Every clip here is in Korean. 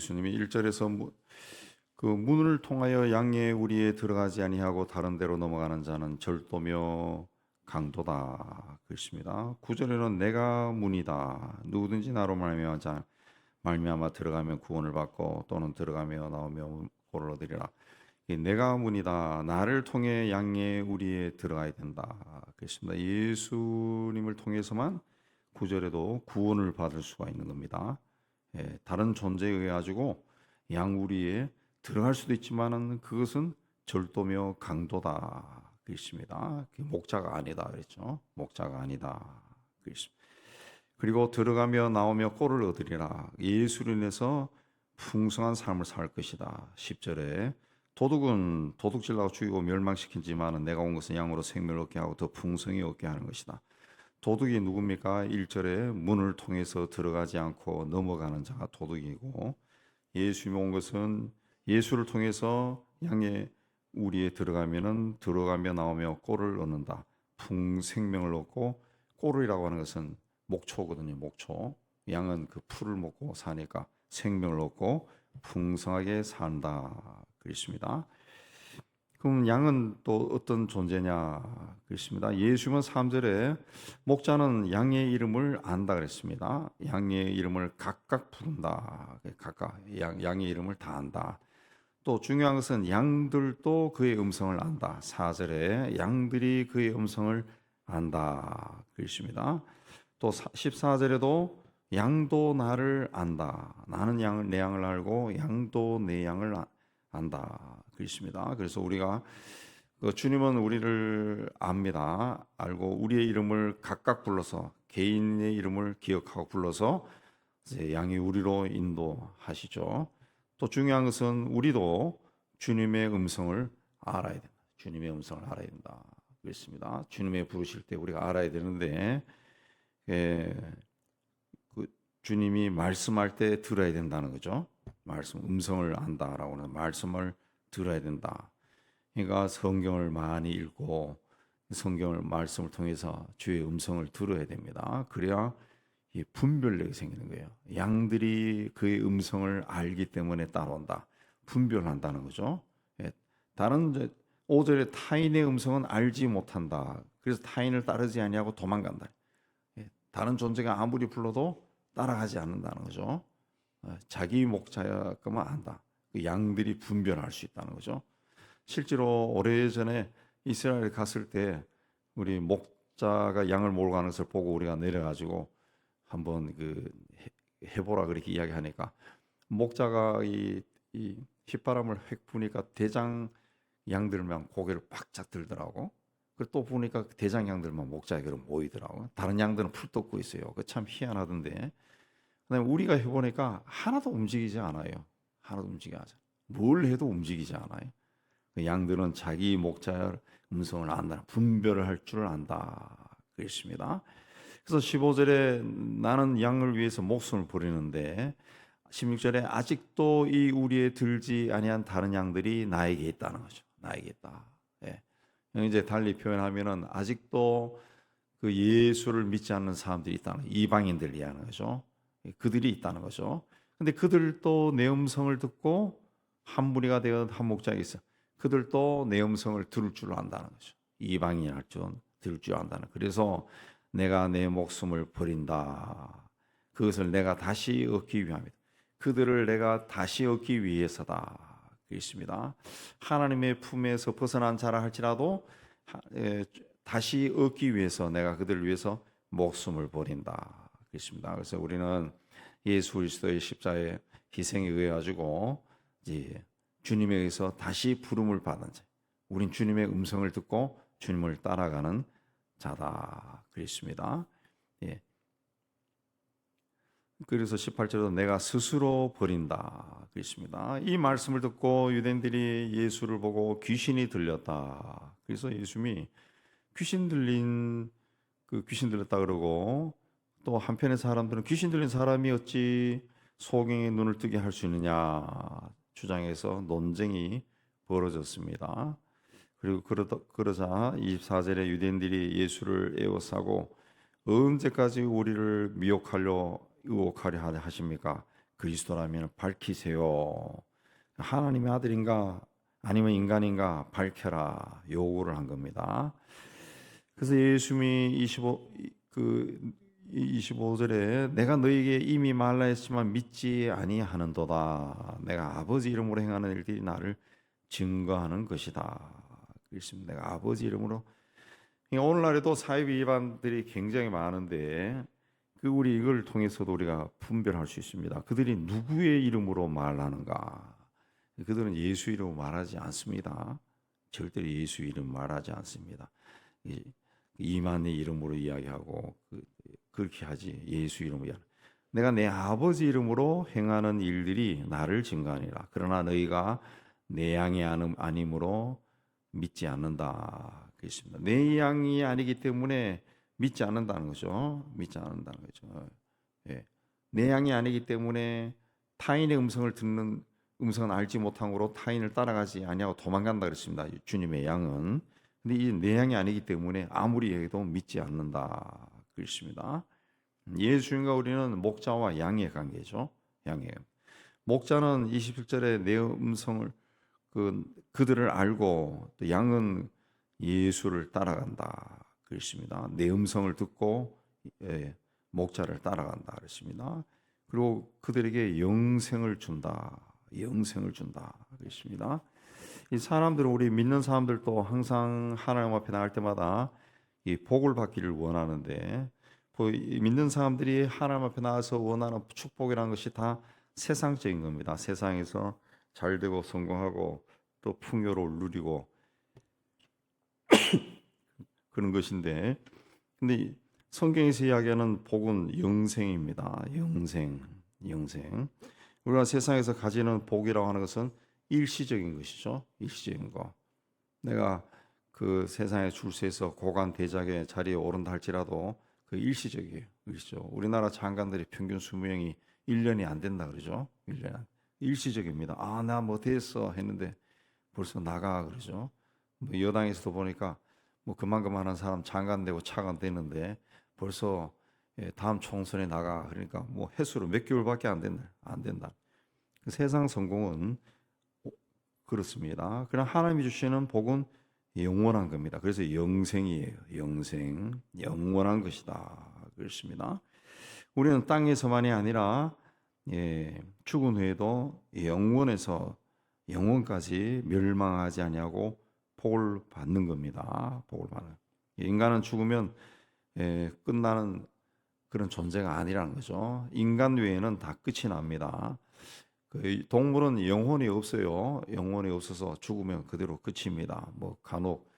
예수님이 1절에서 그 문을 통하여 양의 우리에 들어가지 아니하고 다른 데로 넘어가는 자는 절도며 강도다 그랬습니다. 9절에는 내가 문이다. 누구든지 나로 말미암아 들어가면 구원을 받고 또는 들어가며 나오며 복을 얻으리라. 이 내가 문이다. 나를 통해 양의 우리에 들어가야 된다 그랬습니다. 예수님을 통해서만 9절에도 구원을 받을 수가 있는 겁니다. 다른 존재에 의해 가지고 양우리에 들어갈 수도 있지만은 그것은 절도며 강도다 그랬습니다. 목자가 아니다 그랬죠. 목자가 아니다 그랬습니다. 그리고 들어가며 나오며 꼴을 얻으리라. 예수로 인해서 풍성한 삶을 살 것이다. 10절에 도둑은 도둑질하고 죽이고 멸망시키지만은 내가 온 것은 양으로 생명을 얻게 하고 더 풍성히 얻게 하는 것이다. 도둑이 누굽니까? 1절에 문을 통해서 들어가지 않고 넘어가는 자가 도둑이고, 예수님이 온 것은 예수를 통해서 양의 우리에 들어가면은 들어가며 나오며 꼴을 얻는다. 풍생명을 얻고, 꼴이라고 하는 것은 목초거든요. 목초. 양은 그 풀을 먹고 사니까 생명을 얻고 풍성하게 산다 그랬습니다. 그럼 양은 또 어떤 존재냐 그랬습니다. 예수님은 3절에 목자는 양의 이름을 안다 그랬습니다. 양의 이름을 각각 부른다. 각각 양의 이름을 다 안다. 또 중요한 것은 양들도 그의 음성을 안다. 4절에 양들이 그의 음성을 안다 그랬습니다. 또 14절에도 양도 나를 안다. 나는 내 양을 알고 양도 내 양을 안다 그랬습니다. 그래서 우리가 주님은 우리를 압니다. 알고 우리의 이름을 각각 불러서 개인의 이름을 기억하고 불러서 이제 양이 우리로 인도하시죠. 또 중요한 것은 우리도 주님의 음성을 알아야 된다. 주님의 음성을 알아야 된다 그랬습니다. 주님의 부르실 때 우리가 알아야 되는데 그 주님이 말씀할 때 들어야 된다는 거죠. 음성을 안다라고 하는 말씀을 들어야 된다. 그러니까 성경을 많이 읽고 성경을 말씀을 통해서 주의 음성을 들어야 됩니다. 그래야 이 분별력이 생기는 거예요. 양들이 그의 음성을 알기 때문에 따라온다. 분별한다는 거죠. 다른 5절에 타인의 음성은 알지 못한다. 그래서 타인을 따르지 아니하고 도망간다. 다른 존재가 아무리 불러도 따라가지 않는다는 거죠. 자기 목자야만 안다. 그 양들이 분별할 수 있다는 거죠. 실제로 오래전에 이스라엘에 갔을 때 우리 목자가 양을 몰고 가는 것을 보고 우리가 내려가지고 한번 해보라 그렇게 이야기하니까 목자가 이 휘바람을 획 부니까 대장 양들만 고개를 바짝 들더라고. 그리고 또 보니까 대장 양들만 목자에게로 모이더라고. 다른 양들은 풀 떴고 있어요. 그 참 희한하던데. 그다음에 우리가 해보니까 하나도 움직이지 않아요. 하나도 움직이지 않아요. 뭘 해도 움직이지 않아요. 그 양들은 자기 목자의 음성을 안다. 분별을 할 줄을 안다. 그랬습니다. 그래서 15절에 나는 양을 위해서 목숨을 버리는데 16절에 아직도 이 우리에 들지 아니한 다른 양들이 나에게 있다는 거죠. 나에게 있다. 예. 이제 달리 표현하면은 아직도 그 예수를 믿지 않는 사람들이 있다는 이방인들 이야기하는 거죠. 그들이 있다는 거죠. 근데 그들도 내 음성을 듣고 한 무리가 되어 한 목자에게 있어. 그들도 내 음성을 들을 줄 안다는 거죠. 이방인이 할 줄 들을 줄 안다는. 그래서 내가 내 목숨을 버린다. 그것을 내가 다시 얻기 위함이다. 그들을 내가 다시 얻기 위해서다. 그렇습니다. 하나님의 품에서 벗어난 자라 할지라도 다시 얻기 위해서 내가 그들을 위해서 목숨을 버린다. 그렇습니다. 그래서 우리는 예수 그리스도의 십자가의 희생에 의해 가지고 이제 주님에 의해서 다시 부름을 받은 자. 우린 주님의 음성을 듣고 주님을 따라가는 자다. 그렇습니다. 예. 그래서 18절에도 내가 스스로 버린다. 그렇습니다. 이 말씀을 듣고 유대인들이 예수를 보고 귀신이 들렸다. 그래서 예수님이 귀신 들렸다 그러고 또 한편의 사람들은 귀신 들린 사람이 어찌 소경의 눈을 뜨게 할 수 있느냐 주장해서 논쟁이 벌어졌습니다. 그리고 그러자 24절에 유대인들이 예수를 에워싸고 언제까지 우리를 의혹하려 하십니까? 그리스도라면 밝히세요. 하나님의 아들인가 아니면 인간인가 밝혀라 요구를 한 겁니다. 그래서 예수님이 25절에 내가 너에게 이미 말라 했지만 믿지 아니하는도다. 내가 아버지 이름으로 행하는 일들이 나를 증거하는 것이다. 그렇습니다. 내가 아버지 이름으로. 오늘날에도 사회 위반들이 굉장히 많은데 우리 이걸 통해서도 우리가 분별할 수 있습니다. 그들이 누구의 이름으로 말하는가? 그들은 예수 이름으로 말하지 않습니다. 절대로 예수 이름 말하지 않습니다. 이만희 이름으로 이야기하고 그렇게 하지 예수 이름으로. 내가 내 아버지 이름으로 행하는 일들이 나를 증거하니라. 그러나 너희가 내 양이 아니므로 믿지 않는다. 그렇습니다. 내 양이 아니기 때문에 믿지 않는다는 거죠. 믿지 않는다는 거죠. 예. 내 양이 아니기 때문에 타인의 음성을 듣는 음성은 알지 못함으로 타인을 따라가지 아니하고 도망간다 그랬습니다. 주님의 양은. 근데 이 내 양이 아니기 때문에 아무리 해도 믿지 않는다 그랬습니다. 예수님과 우리는 목자와 양의 관계죠. 양의. 목자는 27절에 내 음성을 그들을 알고 또 양은 예수를 따라간다 그랬습니다. 내 음성을 듣고 목자를 따라간다 그랬습니다. 그리고 그들에게 영생을 준다. 영생을 준다 그랬습니다. 이 사람들은 우리 믿는 사람들도 항상 하나님 앞에 나갈 때마다 이 복을 받기를 원하는데 믿는 사람들이 하나님 앞에 나와서 원하는 축복이라는 것이 다 세상적인 겁니다. 세상에서 잘 되고 성공하고 또 풍요를 누리고 그런 것인데, 근데 성경에서 이야기하는 복은 영생입니다. 영생. 우리가 세상에서 가지는 복이라고 하는 것은 일시적인 것이죠. 일시적인 거. 내가 그 세상의 출세에서 고관 대작의 자리에 오른다 할지라도 그 일시적이에요. 일시적. 우리나라 장관들이 평균 수명이 1년이 안 된다 그러죠. 1년. 일시적입니다. 아, 나 뭐 됐어 했는데 벌써 나가 그러죠. 뭐 여당에서도 보니까 뭐 그만한 사람 장관 되고 차관 되는데 벌써 다음 총선에 나가 그러니까 뭐 횟수로 몇 개월밖에 안 된다. 그 세상 성공은 그렇습니다. 그러나 하나님이 주시는 복은 영원한 겁니다. 그래서 영생이에요. 영원한 것이다. 그렇습니다. 우리는 땅에서만이 아니라 죽은 후에도 영원에서 영원까지 멸망하지 아니하고 복을 받는 겁니다. 복을 받는. 인간은 죽으면 끝나는 그런 존재가 아니라는 거죠. 인간 외에는 다 끝이 납니다. 동물은 영혼이 없어요. 영혼이 없어서 죽으면 그대로 끝입니다. 뭐 간혹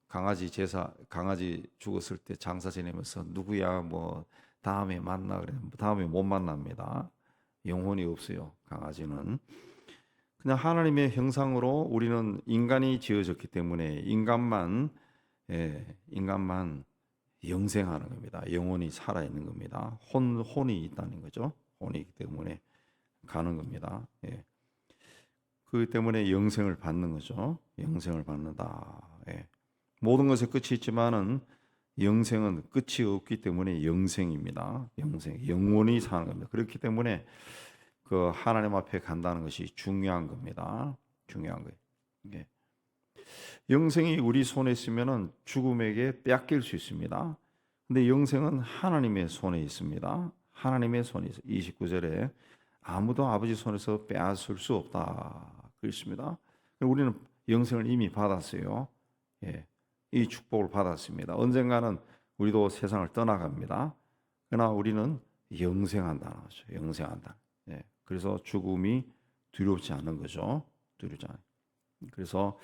강아지 죽었을 때 장사 지내면서 누구야 뭐 다음에 만나 그래. 다음에 못 만납니다. 영혼이 없어요. 강아지는. 그냥 하나님의 형상으로 우리는 인간이 지어졌기 때문에 인간만 영생하는 겁니다. 영혼이 살아 있는 겁니다. 혼이 있다는 거죠. 혼이 있기 때문에 가는 겁니다. 그 때문에 영생을 받는 거죠. 영생을 받는다. 모든 것에 끝이 있지만은 영생은 끝이 없기 때문에 영생입니다. 영원히 사는 겁니다. 그렇기 때문에 그 하나님 앞에 간다는 것이 중요한 겁니다. 중요한 거예요. 영생이 우리 손에 있으면은 죽음에게 뺏길 수 있습니다. 근데 영생은 하나님의 손에 있습니다. 하나님의 손에 있어요. 29절에 아무도 아버지 손에서 빼앗을 수 없다. 그렇습니다. 우리는 영생을 이미 받았어요. 이 축복을 받았습니다. 언젠가는 우리도 세상을 떠나갑니다. 그러나 우리는 영생한다는 거죠. 영생한다. 그래서 죽음이 두렵지 않은 거죠. 두렵지 않아요. 그래서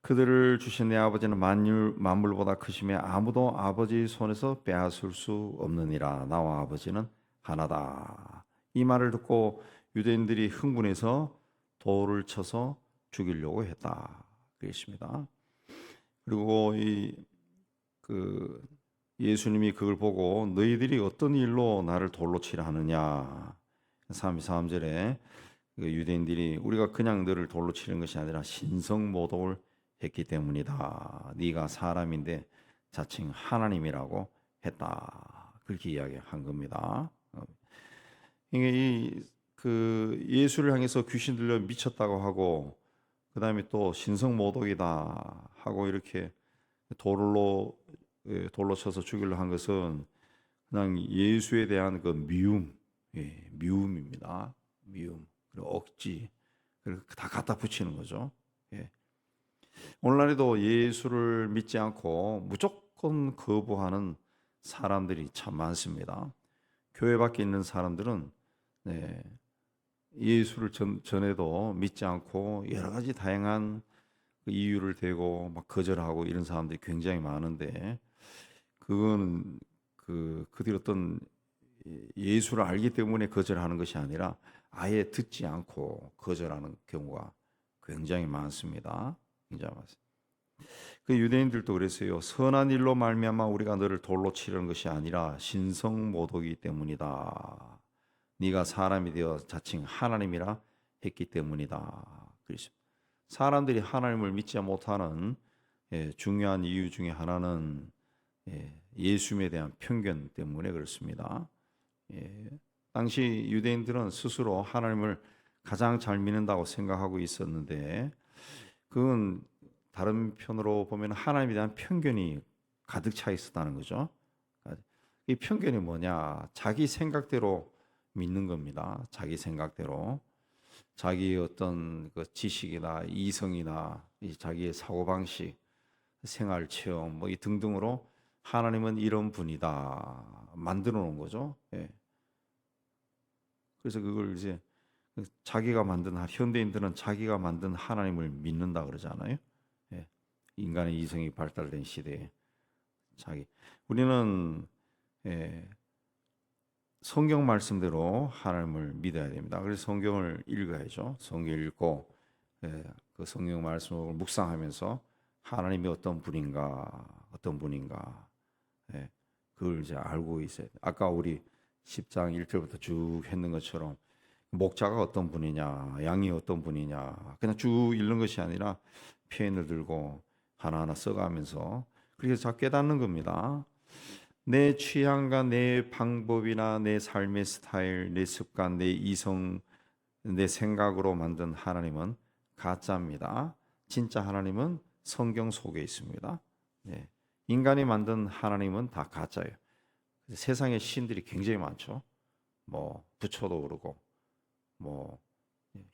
그들을 주신 내 아버지는 만물보다 크심에 아무도 아버지 손에서 빼앗을 수 없느니라. 나와 아버지는 하나다. 이 말을 듣고 유대인들이 흥분해서 돌을 쳐서 죽이려고 했다. 그랬습니다. 그리고 예수님이 그걸 보고 너희들이 어떤 일로 나를 돌로 치려 하느냐. 33절에 유대인들이 우리가 그냥 너를 돌로 치는 것이 아니라 신성모독을 했기 때문이다. 네가 사람인데 자칭 하나님이라고 했다. 그렇게 이야기한 겁니다. 이게 그 예수를 향해서 귀신 들려 미쳤다고 하고, 그 다음에 또 신성모독이다 하고 이렇게 돌로 쳐서 죽이려 한 것은 그냥 예수에 대한 그 미움, 미움입니다. 미움, 그리고 억지, 그리고 다 갖다 붙이는 거죠. 예. 오늘날에도 예수를 믿지 않고 무조건 거부하는 사람들이 참 많습니다. 교회 밖에 있는 사람들은 네, 예수를 전에도 믿지 않고 여러 가지 다양한 그 이유를 대고 막 거절하고 이런 사람들이 굉장히 많은데, 그거는 그들이 어떤 예수를 알기 때문에 거절하는 것이 아니라 아예 듣지 않고 거절하는 경우가 굉장히 많습니다. 굉장히 많습니다. 그 유대인들도 그랬어요. 선한 일로 말미암아 우리가 너를 돌로 치려는 것이 아니라 신성모독이기 때문이다. 네가 사람이 되어 자칭 하나님이라 했기 때문이다. 그렇습니다. 사람들이 하나님을 믿지 못하는 중요한 이유 중에 하나는 예수님에 대한 편견 때문에 그렇습니다. 당시 유대인들은 스스로 하나님을 가장 잘 믿는다고 생각하고 있었는데, 그건 다른 편으로 보면 하나님에 대한 편견이 가득 차 있었다는 거죠. 이 편견이 뭐냐? 자기 생각대로 믿는 겁니다. 자기 생각대로. 자기의 어떤 그 지식이나 이성이나 자기의 사고방식, 생활 체험 뭐 이 등등으로 하나님은 이런 분이다 만들어 놓은 거죠. 예. 그래서 그걸 이제 자기가 만든, 현대인들은 자기가 만든 하나님을 믿는다 그러잖아요. 예. 인간의 이성이 발달된 시대에 우리는 성경 말씀대로 하나님을 믿어야 됩니다. 그래서 성경을 읽어야죠. 성경 읽고 그 성경 말씀을 묵상하면서 하나님이 어떤 분인가, 그걸 이제 알고 있어야 돼. 아까 우리 10장 1절부터 쭉 했는 것처럼 목자가 어떤 분이냐, 양이 어떤 분이냐, 그냥 쭉 읽는 것이 아니라 펜을 들고 하나하나 써가면서 그렇게 잘 깨닫는 겁니다. 내 취향과 내 방법이나 내 삶의 스타일, 내 습관, 내 이성, 내 생각으로 만든 하나님은 가짜입니다. 진짜 하나님은 성경 속에 있습니다. 네. 인간이 만든 하나님은 다 가짜예요. 세상에 신들이 굉장히 많죠. 뭐 부처도 그러고, 뭐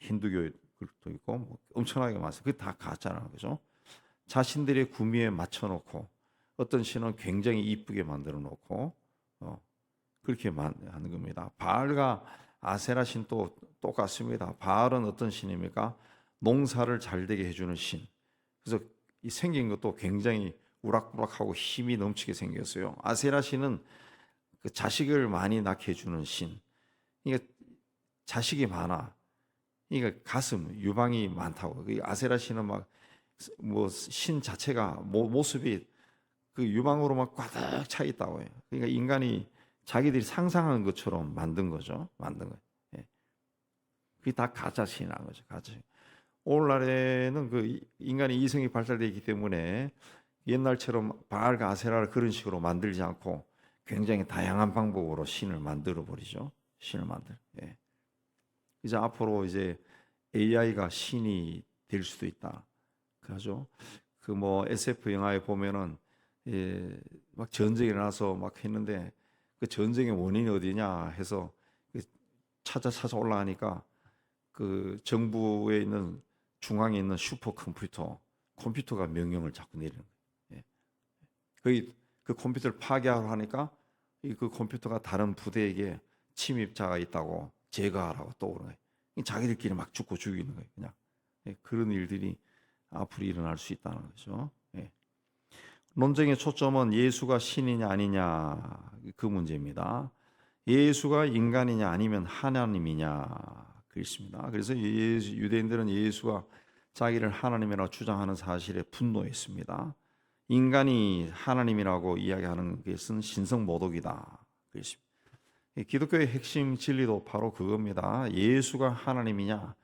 힌두교도 있고, 뭐 엄청나게 많아요. 그게 다 가짜라는 거죠. 자신들의 구미에 맞춰놓고 어떤 신은 굉장히 이쁘게 만들어 놓고 그렇게 하는 겁니다. 바알과 아세라 신도 똑같습니다. 바알은 어떤 신입니까? 농사를 잘 되게 해주는 신. 그래서 이 생긴 것도 굉장히 우락부락하고 힘이 넘치게 생겼어요. 아세라 신은 그 자식을 많이 낳게 해주는 신. 그러니까 자식이 많아. 그러니까 가슴 유방이 많다고. 그 아세라 신은 막 뭐 신 자체가 모습이 그 유방으로 막 꽉 차 있다고 해요. 그러니까 인간이 자기들이 상상한 것처럼 만든 거죠. 만든 거예요. 예. 그게 다 가짜 신이라는 거죠. 가짜 신. 오늘날에는 그 인간의 이성이 발달되어 있기 때문에 옛날처럼 바알과 아세라를 그런 식으로 만들지 않고 굉장히 다양한 방법으로 신을 만들어 버리죠. 신을 만들. 예. 이제 앞으로 이제 AI가 신이 될 수도 있다. 그죠? 그 뭐 SF 영화에 보면은 막 전쟁이 일어나서 막 했는데 그 전쟁의 원인이 어디냐 해서 찾아 올라가니까 그 정부에 있는 중앙에 있는 컴퓨터가 명령을 자꾸 내리는 거예요. 그 컴퓨터를 파괴하려 하니까 그 컴퓨터가 다른 부대에게 침입자가 있다고 제거하라고 또 그러는 거예요. 자기들끼리 막 죽고 죽이는 거예요. 그냥 그런 일들이 앞으로 일어날 수 있다는 거죠. 논쟁의 초점은 예수가 신이냐 아니냐 그 문제입니다. 예수가 인간이냐 아니면 하나님이냐 그렇습니다. 그래서 유대인들은 예수가 자기를 하나님이라고 주장하는 사실에 분노했습니다. 인간이 하나님이라고 이야기하는 것은 신성모독이다. 그렇습니다. 기독교의 핵심 진리도 바로 그겁니다. 예수가 하나님이냐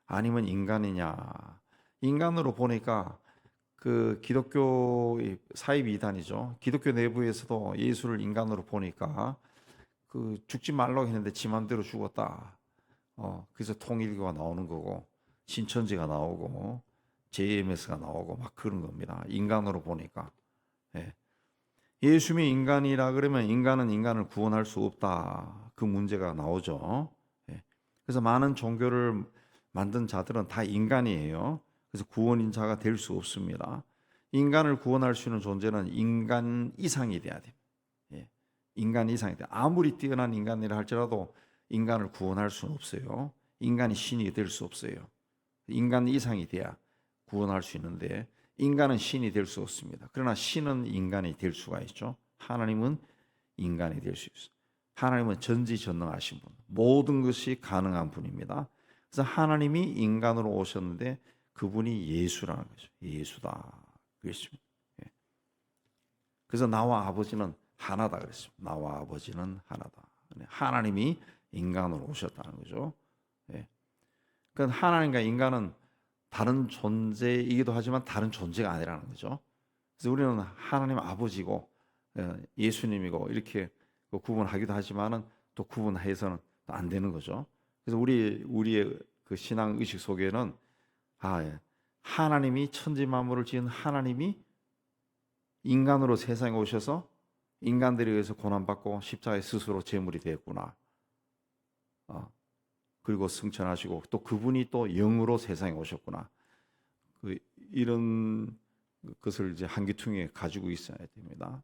아니면 인간이냐. 인간으로 보니까 그 기독교 사이비 이단이죠. 기독교 내부에서도 예수를 인간으로 보니까 그 죽지 말라고 했는데 지 맘대로 죽었다. 그래서 통일교가 나오는 거고 신천지가 나오고 JMS가 나오고 막 그런 겁니다. 인간으로 보니까. 예. 예수님이 인간이라 그러면 인간은 인간을 구원할 수 없다. 그 문제가 나오죠. 예. 그래서 많은 종교를 만든 자들은 다 인간이에요. 그래서 구원인자가 될 수 없습니다. 인간을 구원할 수 있는 존재는 인간 이상이 돼야 돼요. 예. 인간 이상이 돼. 아무리 뛰어난 인간이라 할지라도 인간을 구원할 수는 없어요. 인간이 신이 될 수 없어요. 인간 이상이 돼야 구원할 수 있는데 인간은 신이 될 수 없습니다. 그러나 신은 인간이 될 수가 있죠. 하나님은 인간이 될 수 있어요. 하나님은 전지전능하신 분, 모든 것이 가능한 분입니다. 그래서 하나님이 인간으로 오셨는데 그분이 예수라는 거죠. 예수다 그랬습니다. 예. 그래서 나와 아버지는 하나다 그랬습니다. 나와 아버지는 하나다. 하나님이 인간으로 오셨다는 거죠. 예. 그러니까 하나님과 인간은 다른 존재이기도 하지만 다른 존재가 아니라는 거죠. 그래서 우리는 하나님 아버지고 예수님이고 이렇게 구분하기도 하지만은 또 구분해서는 또 안 되는 거죠. 그래서 우리의 그 신앙 의식 속에는 하나님이 천지 만물을 지은 하나님이 인간으로 세상에 오셔서 인간들에 의해서 고난받고 십자가에 스스로 제물이 되었구나. 그리고 승천하시고 또 그분이 또 영으로 세상에 오셨구나. 이런 것을 이제 한기퉁에 가지고 있어야 됩니다.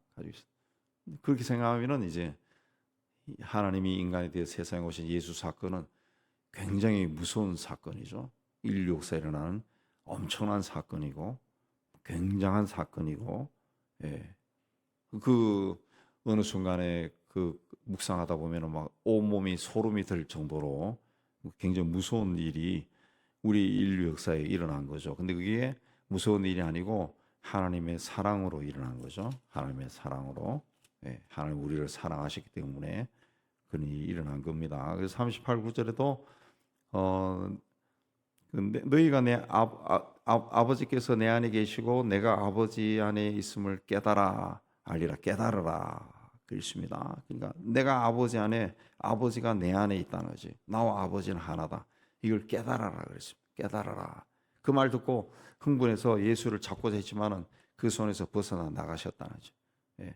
그렇게 생각하면은 이제 하나님이 인간에 대해 세상에 오신 예수 사건은 굉장히 무서운 사건이죠. 인류 역사에 일어나는 엄청난 사건이고 굉장한 사건이고, 예. 그 어느 순간에 그 묵상하다 보면은 막 온몸이 소름이 들 정도로 굉장히 무서운 일이 우리 인류 역사에 일어난 거죠. 근데 그게 무서운 일이 아니고 하나님의 사랑으로 일어난 거죠. 하나님의 사랑으로. 예, 하나님 우리를 사랑하셨기 때문에 그런 일이 일어난 겁니다. 그래서 38, 9절에도 너희가 내 아버지께서 내 안에 계시고 내가 아버지 안에 있음을 깨달아 알리라. 깨달으라. 그렇습니다. 그러니까 내가 아버지 안에 아버지가 내 안에 있다는 거지. 나와 아버지는 하나다. 이걸 깨달아라 그랬습니다. 깨달아라. 그 말 듣고 흥분해서 예수를 잡고자 했지만은 그 손에서 벗어나 나가셨다는 거죠. 예,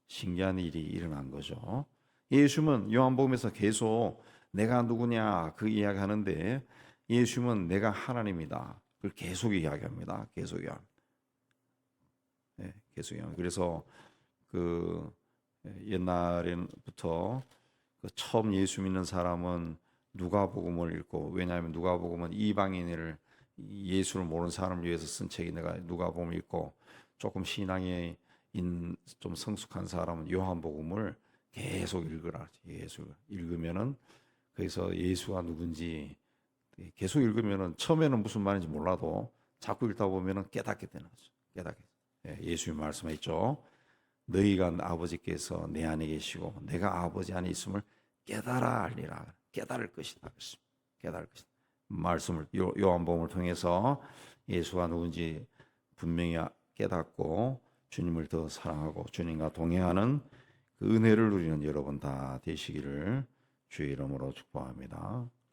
신기한 일이 일어난 거죠. 예수님은 요한복음에서 계속 내가 누구냐 그 이야기하는데 예수님은 내가 하나님이다. 그걸 계속 이야기합니다. 계속 이야기합니다. 예, 계속 이야기합니다. 그래서 그 옛날부터 그 처음 예수 믿는 사람은 누가복음을 읽고, 왜냐하면 누가복음은 이방인을 예수를 모르는 사람을 위해서 쓴 책이 내가 누가복음을 읽고, 조금 신앙에 좀 성숙한 사람은 요한복음을 계속 읽으라. 계속 읽으면은 거기서 예수가 누군지 계속 읽으면은 처음에는 무슨 말인지 몰라도 자꾸 읽다 보면은 깨닫게 되는 거죠. 깨닫게. 예, 예수님 말씀했죠. 너희가 아버지께서 내 안에 계시고 내가 아버지 안에 있음을 깨달아 알리라. 깨달을 것이다. 깨달을 것이다. 말씀을 요한복음을 통해서 예수가 누군지 분명히 깨닫고 주님을 더 사랑하고 주님과 동행하는 그 은혜를 누리는 여러분 다 되시기를 주의 이름으로 축복합니다.